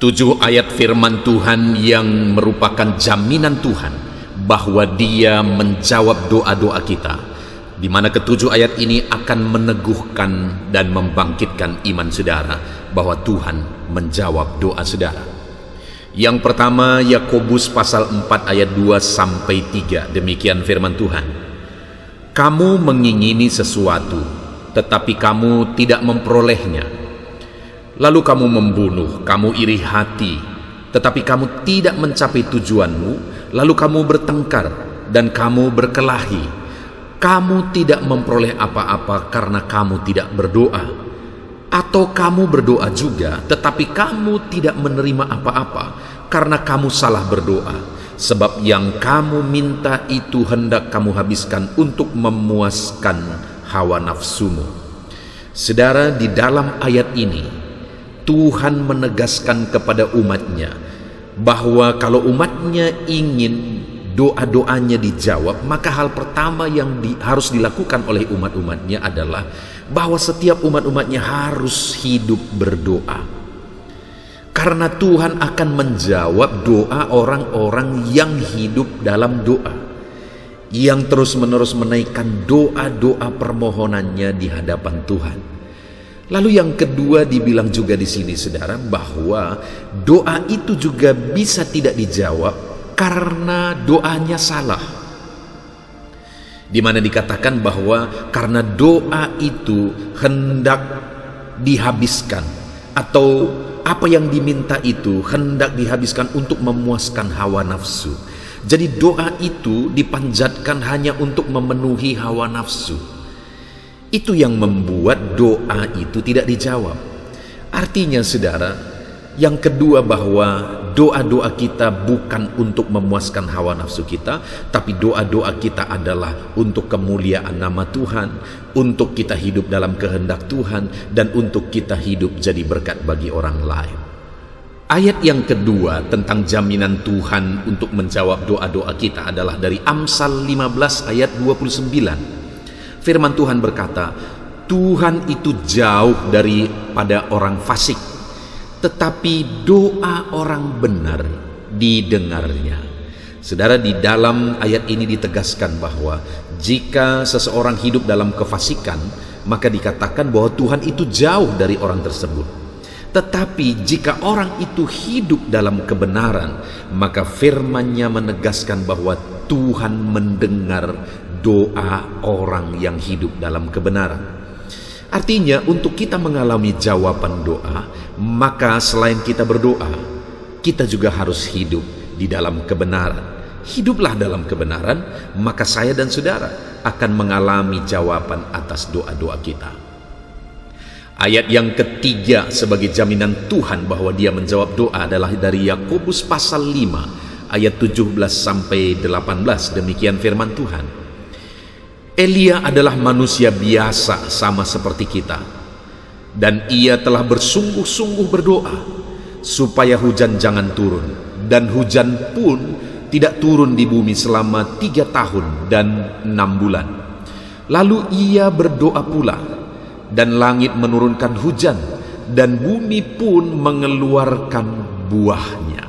7 ayat firman Tuhan yang merupakan jaminan Tuhan bahwa Dia menjawab doa-doa kita, di mana ke-7 ayat ini akan meneguhkan dan membangkitkan iman saudara bahwa Tuhan menjawab doa saudara. Yang pertama, Yakobus pasal 4 ayat 2 sampai 3. Demikian firman Tuhan. Kamu mengingini sesuatu, tetapi kamu tidak memperolehnya. Lalu kamu membunuh, kamu iri hati, tetapi kamu tidak mencapai tujuanmu. Lalu kamu bertengkar dan kamu berkelahi. Kamu tidak memperoleh apa-apa karena kamu tidak berdoa. Atau kamu berdoa juga, tetapi kamu tidak menerima apa-apa karena kamu salah berdoa. Sebab yang kamu minta itu hendak kamu habiskan untuk memuaskan hawa nafsumu. Saudara, di dalam ayat ini Tuhan menegaskan kepada umatnya bahwa kalau umatnya ingin doa-doanya dijawab, maka hal pertama yang harus dilakukan oleh umat-umatnya adalah bahwa setiap umat-umatnya harus hidup berdoa. Karena Tuhan akan menjawab doa orang-orang yang hidup dalam doa, yang terus-menerus menaikkan doa-doa permohonannya di hadapan Tuhan. Lalu yang kedua dibilang juga di sini saudara, bahwa doa itu juga bisa tidak dijawab karena doanya salah. Di mana dikatakan bahwa karena doa itu hendak dihabiskan, atau apa yang diminta itu hendak dihabiskan untuk memuaskan hawa nafsu. Jadi doa itu dipanjatkan hanya untuk memenuhi hawa nafsu. Itu yang membuat doa itu tidak dijawab. Artinya saudara, yang kedua bahwa doa-doa kita bukan untuk memuaskan hawa nafsu kita, tapi doa-doa kita adalah untuk kemuliaan nama Tuhan, untuk kita hidup dalam kehendak Tuhan, dan untuk kita hidup jadi berkat bagi orang lain. Ayat yang kedua tentang jaminan Tuhan untuk menjawab doa-doa kita adalah dari Amsal 15 ayat 29. Firman Tuhan berkata, Tuhan itu jauh daripada orang fasik, tetapi doa orang benar didengarnya. Saudara, di dalam ayat ini ditegaskan bahwa jika seseorang hidup dalam kefasikan, maka dikatakan bahwa Tuhan itu jauh dari orang tersebut. Tetapi jika orang itu hidup dalam kebenaran, maka firman-Nya menegaskan bahwa Tuhan mendengar doa orang yang hidup dalam kebenaran. Artinya untuk kita mengalami jawaban doa, maka selain kita berdoa, kita juga harus hidup di dalam kebenaran. Hiduplah dalam kebenaran, maka saya dan saudara akan mengalami jawaban atas doa-doa kita. Ayat yang ketiga sebagai jaminan Tuhan bahwa Dia menjawab doa adalah dari Yakobus pasal 5 ayat 17 sampai 18. Demikian firman Tuhan. Elia adalah manusia biasa sama seperti kita, dan ia telah bersungguh-sungguh berdoa supaya hujan jangan turun, dan hujan pun tidak turun di bumi selama 3 tahun dan 6 bulan. Lalu ia berdoa pula, dan langit menurunkan hujan, dan bumi pun mengeluarkan buahnya.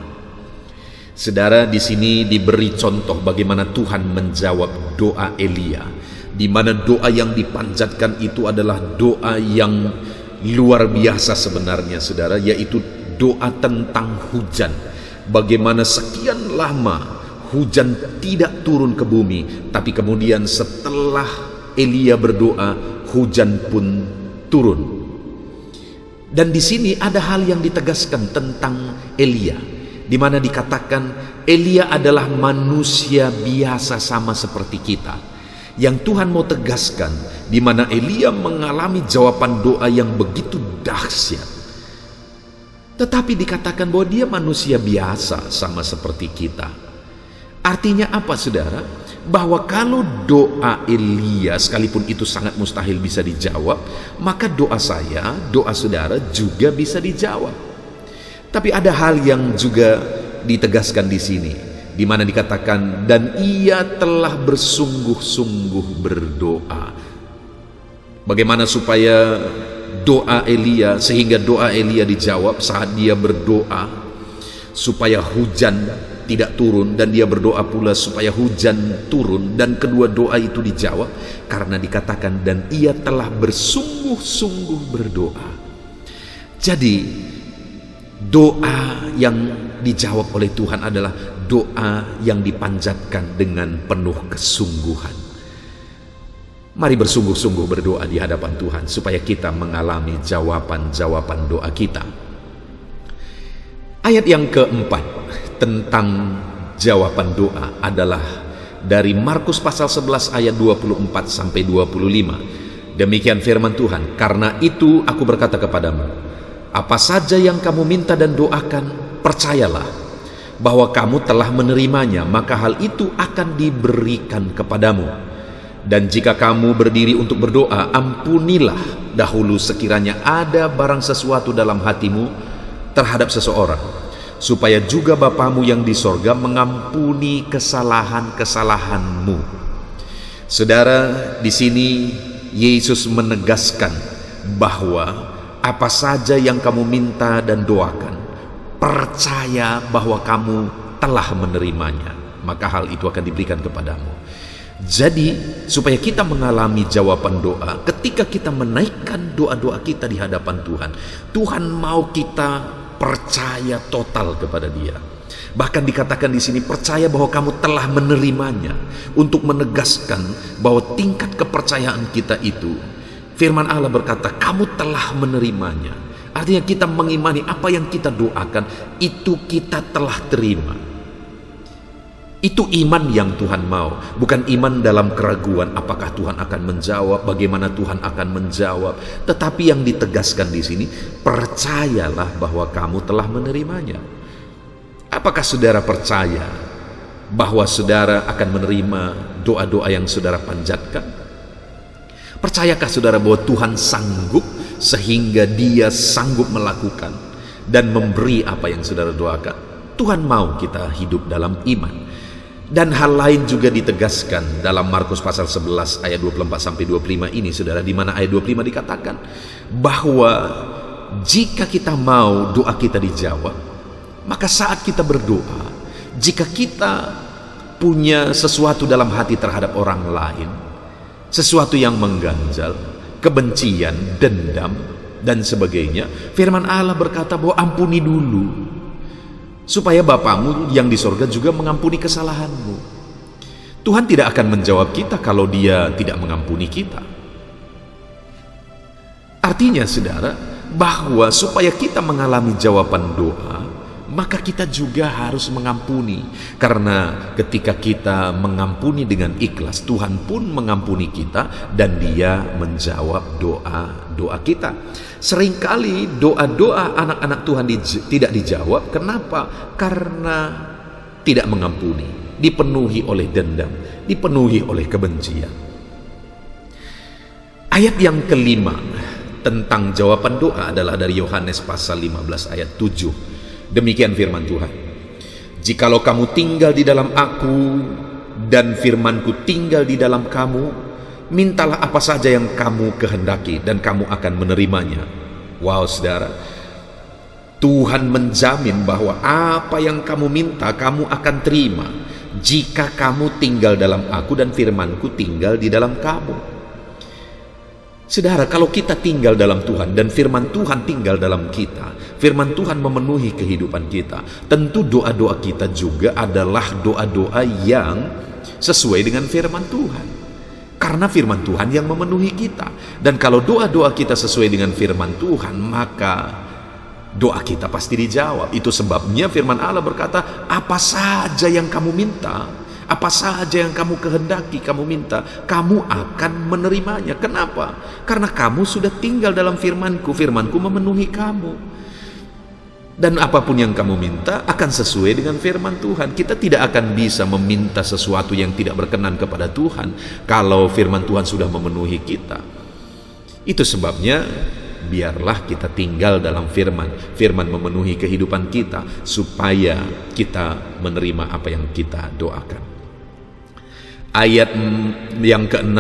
Saudara, di sini diberi contoh bagaimana Tuhan menjawab doa Elia, di mana doa yang dipanjatkan itu adalah doa yang luar biasa sebenarnya saudara, yaitu doa tentang hujan. Bagaimana sekian lama hujan tidak turun ke bumi, tapi kemudian setelah Elia berdoa, hujan pun turun. Dan di sini ada hal yang ditegaskan tentang Elia, di mana dikatakan Elia adalah manusia biasa sama seperti kita. Yang Tuhan mau tegaskan, di mana Elia mengalami jawaban doa yang begitu dahsyat, tetapi dikatakan bahwa dia manusia biasa sama seperti kita. Artinya apa saudara? Bahwa kalau doa Elia sekalipun itu sangat mustahil bisa dijawab, maka doa saya, doa saudara juga bisa dijawab. Tapi ada hal yang juga ditegaskan di sini, di mana dikatakan dan ia telah bersungguh-sungguh berdoa. Bagaimana supaya doa Elia, sehingga doa Elia dijawab saat dia berdoa supaya hujan tidak turun, dan dia berdoa pula supaya hujan turun, dan kedua doa itu dijawab karena dikatakan dan ia telah bersungguh-sungguh berdoa. Jadi doa yang dijawab oleh Tuhan adalah doa yang dipanjatkan dengan penuh kesungguhan. Mari bersungguh-sungguh berdoa di hadapan Tuhan supaya kita mengalami jawaban-jawaban doa kita. Ayat yang keempat tentang jawaban doa adalah dari Markus pasal 11 ayat 24 sampai 25. Demikian firman Tuhan, karena itu aku berkata kepadamu, apa saja yang kamu minta dan doakan, percayalah bahwa kamu telah menerimanya, maka hal itu akan diberikan kepadamu. Dan jika kamu berdiri untuk berdoa, ampunilah dahulu sekiranya ada barang sesuatu dalam hatimu terhadap seseorang, supaya juga Bapamu yang di sorga mengampuni kesalahan-kesalahanmu. Saudara, di sini Yesus menegaskan bahwa apa saja yang kamu minta dan doakan, percaya bahwa kamu telah menerimanya, maka hal itu akan diberikan kepadamu. Jadi, supaya kita mengalami jawaban doa, ketika kita menaikkan doa-doa kita di hadapan Tuhan, Tuhan mau kita percaya total kepada Dia. Bahkan dikatakan di sini, percaya bahwa kamu telah menerimanya, untuk menegaskan bahwa tingkat kepercayaan kita itu, firman Allah berkata, kamu telah menerimanya. Artinya kita mengimani apa yang kita doakan, itu kita telah terima. Itu iman yang Tuhan mau, bukan iman dalam keraguan apakah Tuhan akan menjawab, bagaimana Tuhan akan menjawab, tetapi yang ditegaskan di sini, percayalah bahwa kamu telah menerimanya. Apakah saudara percaya bahwa saudara akan menerima doa-doa yang saudara panjatkan? Percayakah saudara bahwa Tuhan sanggup sehingga Dia sanggup melakukan dan memberi apa yang saudara doakan? Tuhan mau kita hidup dalam iman. Dan hal lain juga ditegaskan dalam Markus pasal 11 ayat 24 sampai 25 ini, saudara, di mana ayat 25 dikatakan bahwa jika kita mau doa kita dijawab, maka saat kita berdoa, jika kita punya sesuatu dalam hati terhadap orang lain, sesuatu yang mengganjal, kebencian, dendam, dan sebagainya, firman Allah berkata bahwa ampuni dulu, supaya Bapamu yang di sorga juga mengampuni kesalahanmu. Tuhan tidak akan menjawab kita kalau Dia tidak mengampuni kita. Artinya, saudara, bahwa supaya kita mengalami jawaban doa, maka kita juga harus mengampuni. Karena ketika kita mengampuni dengan ikhlas, Tuhan pun mengampuni kita dan Dia menjawab doa-doa kita. Seringkali doa-doa anak-anak Tuhan tidak dijawab. Kenapa? Karena tidak mengampuni, dipenuhi oleh dendam, dipenuhi oleh kebencian. Ayat yang kelima tentang jawaban doa adalah dari Yohanes pasal 15 ayat 7. Demikian firman Tuhan, jikalau kamu tinggal di dalam aku dan firmanku tinggal di dalam kamu, mintalah apa saja yang kamu kehendaki dan kamu akan menerimanya. Wow, saudara, Tuhan menjamin bahwa apa yang kamu minta kamu akan terima jika kamu tinggal dalam aku dan firmanku tinggal di dalam kamu. Saudara, kalau kita tinggal dalam Tuhan dan firman Tuhan tinggal dalam kita, firman Tuhan memenuhi kehidupan kita, tentu doa-doa kita juga adalah doa-doa yang sesuai dengan firman Tuhan. Karena firman Tuhan yang memenuhi kita. Dan kalau doa-doa kita sesuai dengan firman Tuhan, maka doa kita pasti dijawab. Itu sebabnya firman Allah berkata, apa saja yang kamu minta, apa saja yang kamu kehendaki, kamu minta, kamu akan menerimanya. Kenapa? Karena kamu sudah tinggal dalam firmanku, firmanku memenuhi kamu. Dan apapun yang kamu minta akan sesuai dengan firman Tuhan. Kita tidak akan bisa meminta sesuatu yang tidak berkenan kepada Tuhan kalau firman Tuhan sudah memenuhi kita. Itu sebabnya biarlah kita tinggal dalam firman. Firman memenuhi kehidupan kita supaya kita menerima apa yang kita doakan. Ayat yang ke-6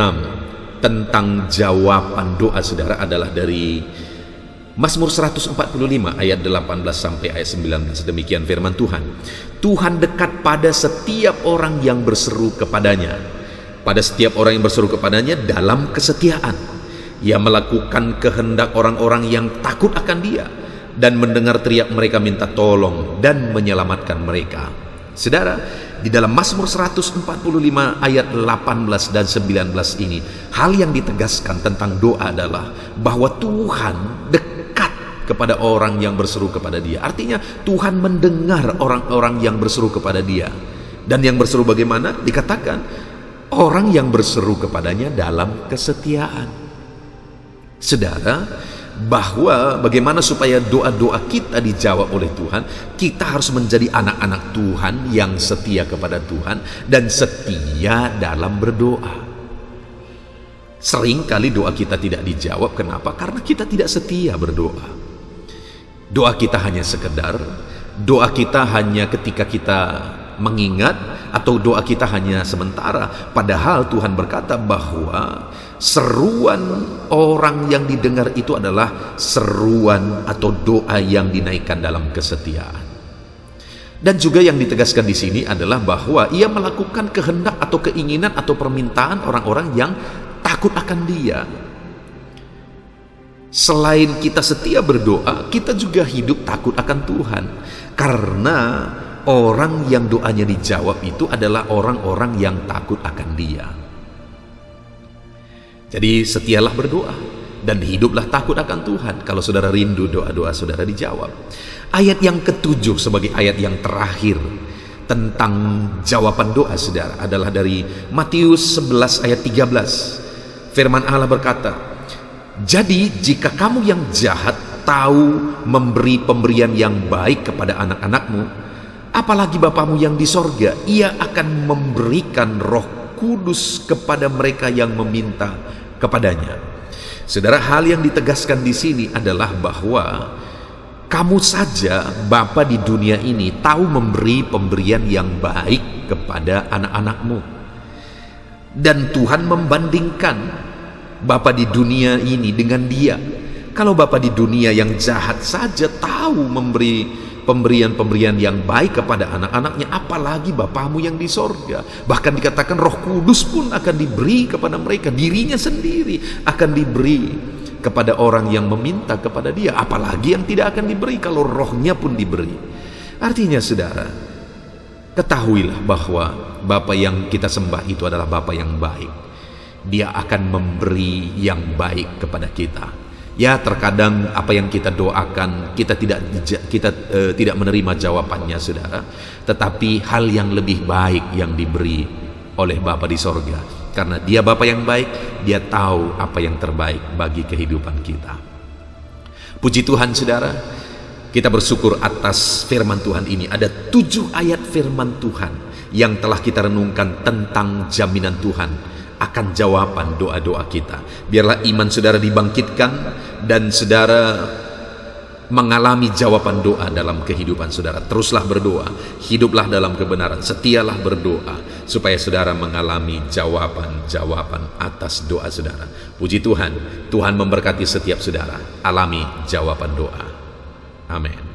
tentang jawaban doa, saudara, adalah dari Mazmur 145 ayat 18 sampai ayat 19, demikian firman Tuhan. Tuhan dekat pada setiap orang yang berseru kepadanya. Pada setiap orang yang berseru kepadanya dalam kesetiaan. Ia melakukan kehendak orang-orang yang takut akan Dia dan mendengar teriak mereka minta tolong dan menyelamatkan mereka. Saudara, di dalam Mazmur 145 ayat 18 dan 19 ini, hal yang ditegaskan tentang doa adalah bahwa Tuhan dekat kepada orang yang berseru kepada Dia. Artinya Tuhan mendengar orang-orang yang berseru kepada Dia. Dan yang berseru bagaimana? Dikatakan orang yang berseru kepadanya dalam kesetiaan. Saudara, bahwa bagaimana supaya doa-doa kita dijawab oleh Tuhan, kita harus menjadi anak-anak Tuhan yang setia kepada Tuhan dan setia dalam berdoa. Seringkali doa kita tidak dijawab. Kenapa? Karena kita tidak setia berdoa. Doa kita hanya sekedar, doa kita hanya ketika kita mengingat, atau doa kita hanya sementara. Padahal Tuhan berkata bahwa seruan orang yang didengar itu adalah seruan atau doa yang dinaikkan dalam kesetiaan. Dan juga yang ditegaskan di sini adalah bahwa Ia melakukan kehendak atau keinginan atau permintaan orang-orang yang takut akan Dia. Selain kita setia berdoa, kita juga hidup takut akan Tuhan. Karena orang yang doanya dijawab itu adalah orang-orang yang takut akan Dia. Jadi setialah berdoa dan hiduplah takut akan Tuhan kalau saudara rindu doa-doa saudara dijawab. Ayat yang ketujuh sebagai ayat yang terakhir tentang jawaban doa saudara adalah dari Matius 11 ayat 13. Firman Allah berkata, "Jadi jika kamu yang jahat tahu memberi pemberian yang baik kepada anak-anakmu, apalagi Bapamu yang di sorga, Ia akan memberikan Roh Kudus kepada mereka yang meminta kepadanya." Saudara, hal yang ditegaskan di sini adalah bahwa kamu saja, Bapa di dunia ini, tahu memberi pemberian yang baik kepada anak-anakmu. Dan Tuhan membandingkan Bapa di dunia ini dengan Dia. Kalau Bapa di dunia yang jahat saja tahu memberi pemberian-pemberian yang baik kepada anak-anaknya, apalagi Bapamu yang di sorga. Bahkan dikatakan Roh Kudus pun akan diberi kepada mereka, dirinya sendiri akan diberi kepada orang yang meminta kepada Dia, apalagi yang tidak akan diberi kalau rohnya pun diberi. Artinya saudara, ketahuilah bahwa Bapa yang kita sembah itu adalah Bapa yang baik. Dia akan memberi yang baik kepada kita. Ya, terkadang apa yang kita doakan kita tidak menerima jawabannya saudara, tetapi hal yang lebih baik yang diberi oleh Bapa di sorga, karena Dia Bapa yang baik, Dia tahu apa yang terbaik bagi kehidupan kita. Puji Tuhan saudara, kita bersyukur atas firman Tuhan ini. Ada 7 ayat firman Tuhan yang telah kita renungkan tentang jaminan Tuhan akan jawaban doa-doa kita. Biarlah iman saudara dibangkitkan dan saudara mengalami jawaban doa dalam kehidupan saudara. Teruslah berdoa, hiduplah dalam kebenaran, setialah berdoa supaya saudara mengalami jawaban-jawaban atas doa saudara. Puji Tuhan, Tuhan memberkati setiap saudara. Alami jawaban doa. Amin.